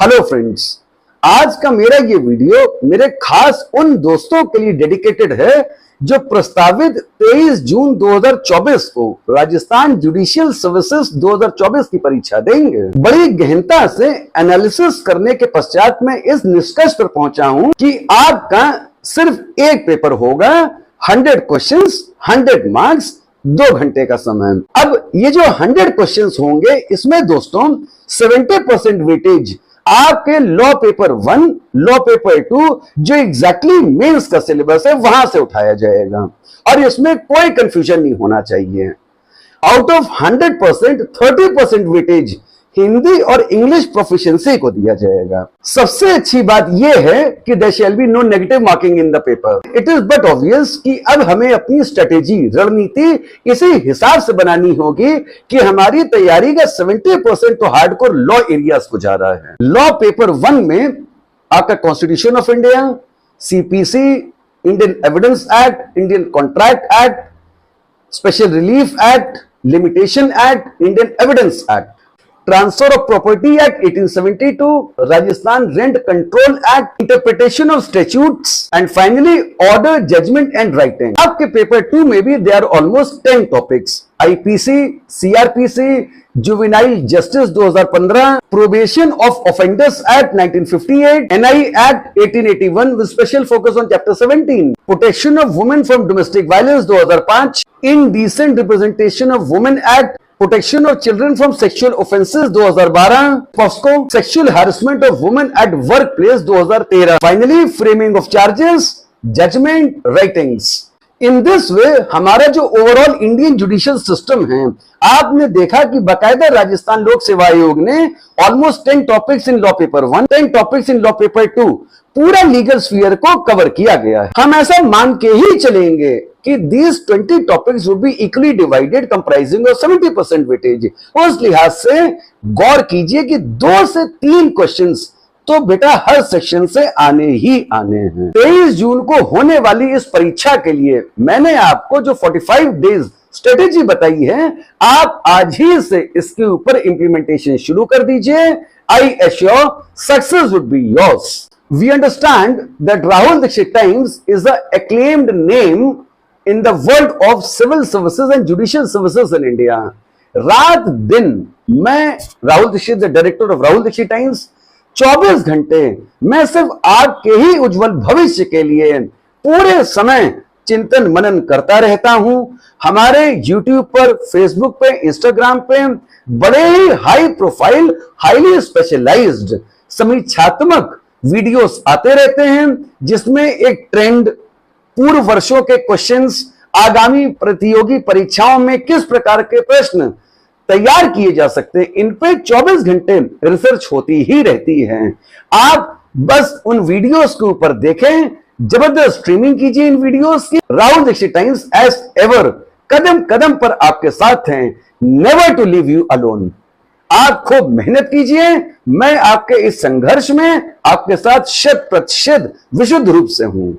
Hello friends, आज का मेरा ये वीडियो मेरे खास उन दोस्तों के लिए डेडिकेटेड है जो प्रस्तावित 23 जून 2024 को राजस्थान जुडिशियल सर्विसेज 2024 की परीक्षा देंगे। बड़ी गहनता से एनालिसिस करने के पश्चात मैं इस निष्कर्ष पर पहुंचा हूं कि आपका सिर्फ एक पेपर होगा, 100 क्वेश्चंस, 100 मार्क्स, 2 घंटे का समय। अब ये जो 100 क्वेश्चंस होंगे, इसमें दोस्तों 70% वेटेज आपके लॉ पेपर 1, लॉ पेपर 2 जो एग्जैक्टली मेंस का सिलेबस है वहां से उठाया जाएगा और इसमें कोई कंफ्यूजन नहीं होना चाहिए। आउट ऑफ 100% 30% वेटेज हिंदी और इंग्लिश प्रोफिशिएंसी को दिया जाएगा। सबसे अच्छी बात यह है कि there shall be no negative marking in the paper. It is but obvious कि अब हमें अपनी स्ट्रेटेजी, रणनीति इसी हिसाब से बनानी होगी कि हमारी तैयारी का 70% तो हार्डकोर लॉ एरियाज को जा रहा है। लॉ पेपर 1 में आपका constitution of India, CPC, Indian evidence act, Indian contract act, special relief act, limitation act, Indian evidence act, transfer of property act 1872, Rajasthan rent control act, interpretation of statutes and finally order, judgment and writing. आपके paper 2 में भी there are almost 10 topics. IPC, CrPC, juvenile justice 2015, probation of offenders act 1958, NI act 1881 with special focus on chapter 17, protection of women from domestic violence 2005, indecent representation of women act, protection of children from sexual offences 2012, POCSO, sexual harassment of women at work place 2013, finally framing of charges, judgment, writings. In this way हमारा जो overall Indian judicial system है, आपने देखा कि बकायदा राजस्थान लोक सेवा आयोग ने almost 10 topics in law paper 1, 10 topics in law paper 2, पूरा लीगल स्फीयर को कवर किया गया है। हम ऐसा मान के ही चलेंगे कि these 20 topics would be equally divided, comprising of 70% weightage। उस लिहाज से गौर कीजिए कि 2 से 3 क्वेश्चंस तो बेटा हर सेक्शन से आने ही आने हैं। 23 जून को होने वाली इस परीक्षा के लिए मैंने आपको जो 45 डेज स्ट्रेटेजी बताई है, आप आज ही से इसके ऊपर इंप्लीमेंटेशन शुरू कर दीजिए। I assure success would be yours. We understand that Rahul Dixit Times is the acclaimed name in the world of civil services and judicial services in India। रात दिन मैं Rahul Dikshit, the director of Rahul Dikshit Times, 24 घंटे मैं सिर्फ आपके ही उज्जवल भविष्य के लिए पूरे समय चिंतन मनन करता रहता हूं। हमारे YouTube पर, Facebook पे, Instagram पे बड़े ही हाई प्रोफाइल, हाईली स्पेशलाइज्ड समीक्षात्मक वीडियोस आते रहते हैं, जिसमें एक ट्रेंड, पूर्व वर्षों के क्वेश्चंस, आगामी प्रतियोगी परीक्षाओं में किस प्रकार के प्रश्न तैयार किए जा सकते हैं, इन पे 24 घंटे रिसर्च होती ही रहती है। आप बस उन वीडियोस के ऊपर देखें, जबरदस्त स्ट्रीमिंग कीजिए इन वीडियोस की। Rahul Dikshit times as ever कदम कदम पर आपके साथ हैं, never to leave you alone. आप खूब मेहनत कीजिए, मैं आपके इस संघर्ष में आपके साथ 100% विशुद्ध रूप से हूं।